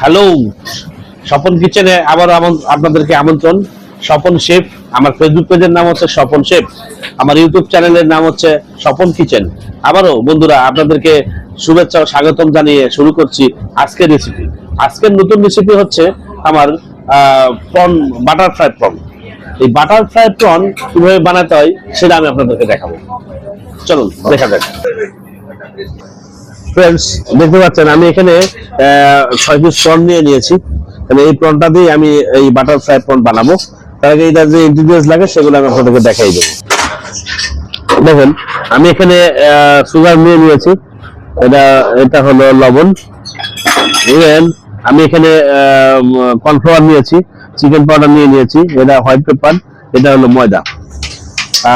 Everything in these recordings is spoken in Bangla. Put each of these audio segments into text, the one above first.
হ্যালো, স্বপন কিচেনে আবার আপনাদেরকে আমন্ত্রণ। স্বপন শেফ, আমার ফেসবুক পেজের নাম হচ্ছে স্বপন শেফ, আমার ইউটিউব চ্যানেলের নাম হচ্ছে স্বপন কিচেন। আবারও বন্ধুরা আপনাদেরকে শুভেচ্ছা ও স্বাগতম জানিয়ে শুরু করছি আজকের রেসিপি। আজকের নতুন রেসিপি হচ্ছে আমার প্রন, বাটার ফ্রাই প্রন। এই বাটার ফ্রাই প্রন কিভাবে বানাতে হয় সেটা আমি আপনাদেরকে দেখাবো। চলুন দেখা যাক। ফ্রেন্ডস, দেখতে পাচ্ছেন আমি এখানে 6 পিস প্রন নিয়ে নিয়েছি। এই প্রনটা দিয়ে আমি এই বাটার ফ্রাই প্রন বানাবো। তার আগে এটার যে ইনগ্রিডিয়েন্টস লাগে সেগুলো আমি আপনাদেরকে দেখাই দেবো। দেখেন আমি এখানে সুগার নিয়ে নিয়েছি, এটা হলো লবণ। ইভেন আমি এখানে কর্নফ্লাওয়ার নিয়েছি, চিকেন পাউডার নিয়ে নিয়েছি, এটা হোয়াইট পেপার, এটা হলো ময়দা।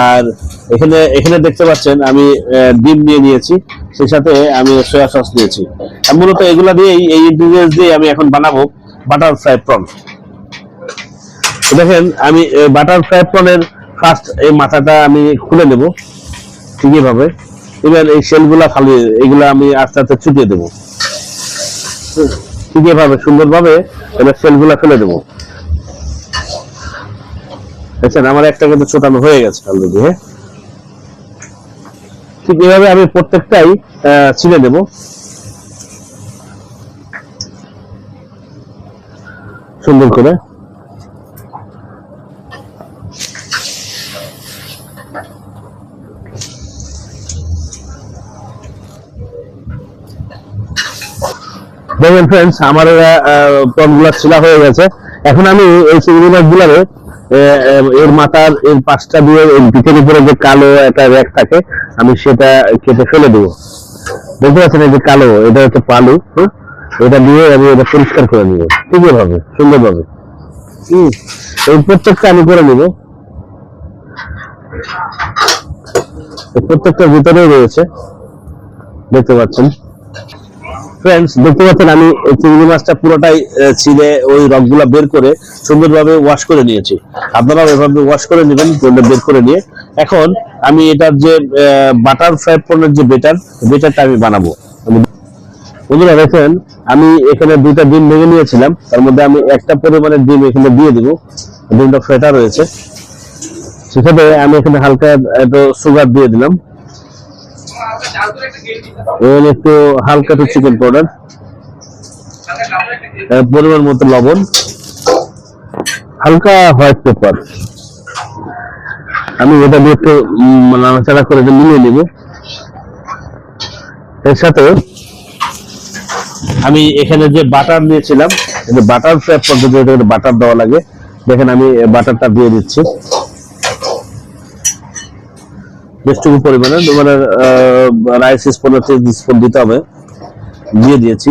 আর এখানে দেখতে পাচ্ছেন আমি ডিম নিয়ে নিয়েছি, সেই সাথে আমি সয়া সস নিয়েছি। মূলত এগুলা দিয়েই, এই ইনগ্রিডিয়েন্টস দিয়ে আমি এখন বানাবো বাটার ফ্রাই প্রন। দেখেন আমি বাটার ফ্রাই প্রনের ফার্স্ট এই মাথাটা আমি খুলে নেব ঠিক এইভাবে। এবার এই শেলগুলা খালি, এগুলা আমি আস্তে আস্তে ছুটিয়ে দেবো ঠিক এইভাবে সুন্দরভাবে। এবার শেলগুলা ফেলে দেবো। দেখছেন আমার একটা কিন্তু ছোটানো হয়ে গেছে অলরেডি। হ্যাঁ, ঠিক এইভাবে আমি প্রত্যেকটাই ছিঁড়ে নেব। সুন্দর করে দেখেন ফ্রেন্ডস, আমার প্রনগুলা ছিলা হয়ে গেছে। এখন আমি এই চিংড়ি মাছগুলারে এর মাথার এর পাশটা দিয়ে পিঠের উপরে যে কালো একটা র্যাক থাকে, আমি সেটা কেটে ফেলে দেবো। দেখতে পাচ্ছেন এই যে কালো, এটা হচ্ছে পালু। এটা দিয়ে আমি এটা পরিষ্কার করে নিব ঠিক এভাবে সুন্দরভাবে। এই প্রত্যেকটা আমি করে নিব। প্রত্যেকটার ভিতরেই রয়েছে, দেখতে পাচ্ছেন ফ্রেন্ডস। দেখতে পাচ্ছেন আমি চিংড়ি মাছটা পুরোটাই ছিলে ওই রকগুলা বের করে সুন্দরভাবে ওয়াশ করে নিয়েছি। আপনারা এভাবে ওয়াশ করে নেবেন, বের করে নিয়ে এখন আমি এটার যে বাটার ফ্রাই প্রনের যে বেটারটা আমি বানাবো। বন্ধুরা দেখেন আমি এখানে 2টা ডিম ভেঙে নিয়েছিলাম, তার মধ্যে আমি একটা পরিমাণের ডিম এখানে দিয়ে দিব। ডিমটা ফেটা রয়েছে, সেখানে আমি এখানে হালকা একটু সুগার দিয়ে দিলাম, একটু হালকা একটু চিকেন পাউডার, পরিমাণ মতো লবণ, হালকা হোয়াইট পেপার। আমি এটা দিয়ে একটু নাড়াচাড়া করে মিলিয়ে নিব। এর সাথে আমি এখানে যে বাটার নিয়েছিলাম, বাটার ফ্রাই পদ্ধতিতে বাটার দেওয়া লাগে। দেখেন আমি বাটারটা দিয়ে দিচ্ছি বেশটুকু পরিমাণে, মানে রাইস স্পুন স্পুন দিতে হবে, দিয়ে দিয়েছি।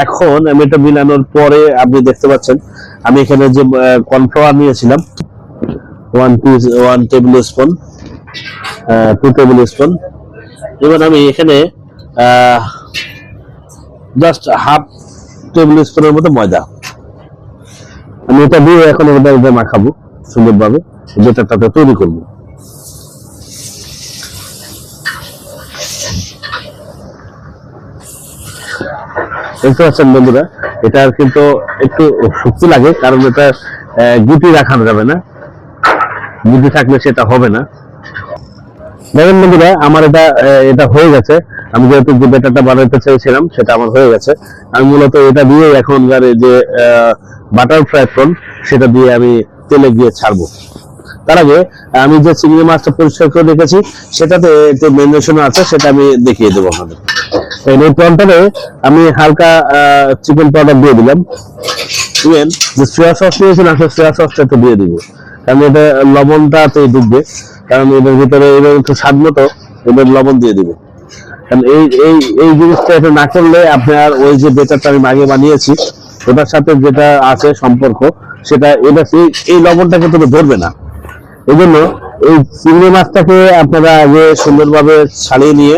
এখন আমি এটা মিলানোর পরে আপনি দেখতে পাচ্ছেন আমি এখানে যে কর্নফ্লাওয়ার নিয়েছিলাম 1 টেবিল স্পুন, 2 টেবিল স্পুন। এবার আমি এখানে জাস্ট হাফ টেবিল স্পুনের মতো ময়দা, আমি এটা দিয়ে এখন এটা মাখাবো সুন্দরভাবে, বেটারটা তৈরি করবো। দেখতে পাচ্ছেন বন্ধুরা, এটা কিন্তু একটু শক্তি লাগে, কারণ এটা গুটি রাখানো যাবে না, গুটি থাকলে সেটা হবে না। দেখেন বন্ধুরা আমার এটা হয়ে গেছে। আমি যেহেতু যে বেটারটা বানাতে চাইছিলাম সেটা আমার হয়ে গেছে। আমি মূলত এটা দিয়ে এখনকার যে বাটার ফ্রাই প্রন সেটা দিয়ে আমি তেলে গিয়ে ছাড়বো। তার আগে আমি যে চিংড়ি মাছটা পরিষ্কার করে রেখেছি সেটাতে যে ম্যারিনেশন আছে সেটা আমি দেখিয়ে দেবো আপনাদের। এই প্রনটাতে আমি হালকা চিকেন পাউডার দিয়ে দিলাম। ইভেন যে সয়া সস নিয়েছিলাম সেই সয়া সসটা একটু দিয়ে দিব, কারণ এটা লবণটাতে ডুববে, কারণ এটার ভিতরে এবার একটু স্বাদ মতো এবার লবণ দিয়ে দিব। কারণ এই জিনিসটা এটা না করলে আপনার ওই যে বেটারটা আমি আগে বানিয়েছি ওটার সাথে যেটা আছে সম্পর্ক, সেটা এটা এই লবণটা কিন্তু ধরবে না। এই জন্য এই চিংড়ি মাছটাকে আপনারা আগে সুন্দরভাবে ছাড়িয়ে নিয়ে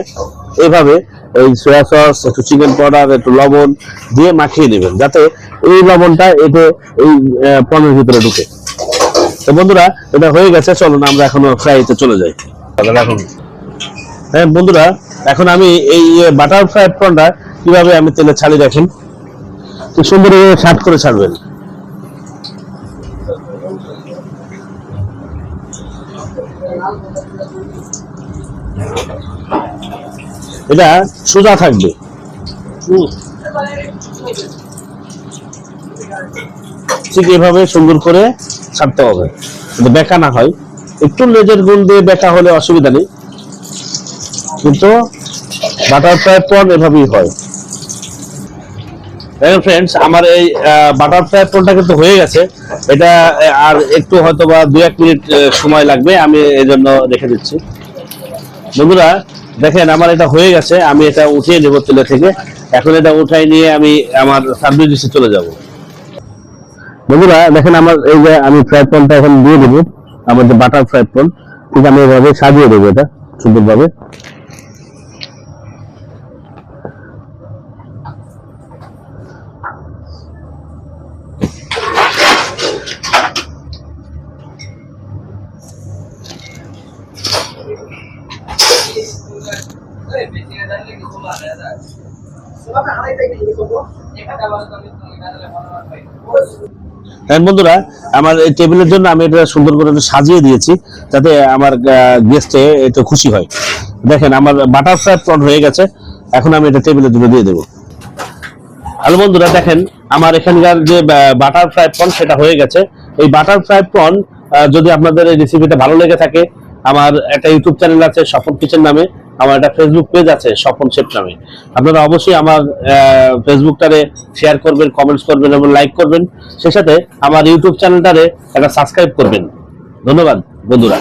এইভাবে এই সয়া সস, একটু চিকেন পাউডার, একটু লবণ দিয়ে মাখিয়ে নেবেন, যাতে এই লবণটা এতে এই প্রনের ভিতরে ঢুকে। তো বন্ধুরা এটা হয়ে গেছে, চলুন আমরা এখন ফ্রাইতে চলে যাই। হ্যাঁ বন্ধুরা, এখন আমি এই বাটার ফ্রাই প্রনটা কিভাবে আমি তেলে ছাড়িয়ে রাখেন। খুব সুন্দর শার্ট করে ছাড়বেন। এটা সোজা থাকবে, ঠিক এভাবে সুন্দর করে ছাড়তে হবে, বেঁকা না হয়। একটু লেজের গুণ দিয়ে বেঁকা হলে অসুবিধা নেই, কিন্তু বাটারফ্লাই পন এভাবেই হয়। ফ্রেন্ডস, আমার এই বাটারফ্লাই পনটা কিন্তু হয়ে গেছে। এটা আর একটু হয়তো বা 2-1 মিনিট সময় লাগবে, আমি এই জন্য রেখে দিচ্ছি। বন্ধুরা দেখেন, আমার এটা হয়ে গেছে, আমি এটা উঠিয়ে নেব তেলে থেকে। এখন এটা উঠাই নিয়ে আমি আমার সার্ভিস ডিশে চলে যাব। বন্ধুরা দেখেন, আমার এই যে আমি ফ্রাই প্যানটা এখন দিয়ে দেবো, আমার যে বাটার ফ্রাই প্যান, ঠিক আমি এভাবে সাজিয়ে দেবো এটা সুন্দরভাবে। হ্যাঁ বন্ধুরা, আমার এই টেবিলের জন্য আমি এটা সুন্দর করে সাজিয়ে দিয়েছি, যাতে আমার গেস্টে একটু খুশি হয়। দেখেন, আমার বাটারফ্লাই প্রন হয়ে গেছে। এখন আমি এটা টেবিলের জন্য দিয়ে দেবো। হ্যালো বন্ধুরা, দেখেন আমার এখানকার যে বাটারফ্লাই প্রন সেটা হয়ে গেছে। এই বাটারফ্লাই প্রন যদি আপনাদের এই রেসিপিটা ভালো লেগে থাকে, আমার একটা ইউটিউব চ্যানেল আছে স্বপন কিচেন নামে, আমার একটা ফেসবুক পেজ আছে স্বপন শেফ নামে। আপনারা অবশ্যই আমার ফেসবুকটারে শেয়ার করবেন, কমেন্টস করবেন এবং লাইক করবেন। সেই সাথে আমার ইউটিউব চ্যানেলটারে একটা সাবস্ক্রাইব করবেন। ধন্যবাদ বন্ধুরা।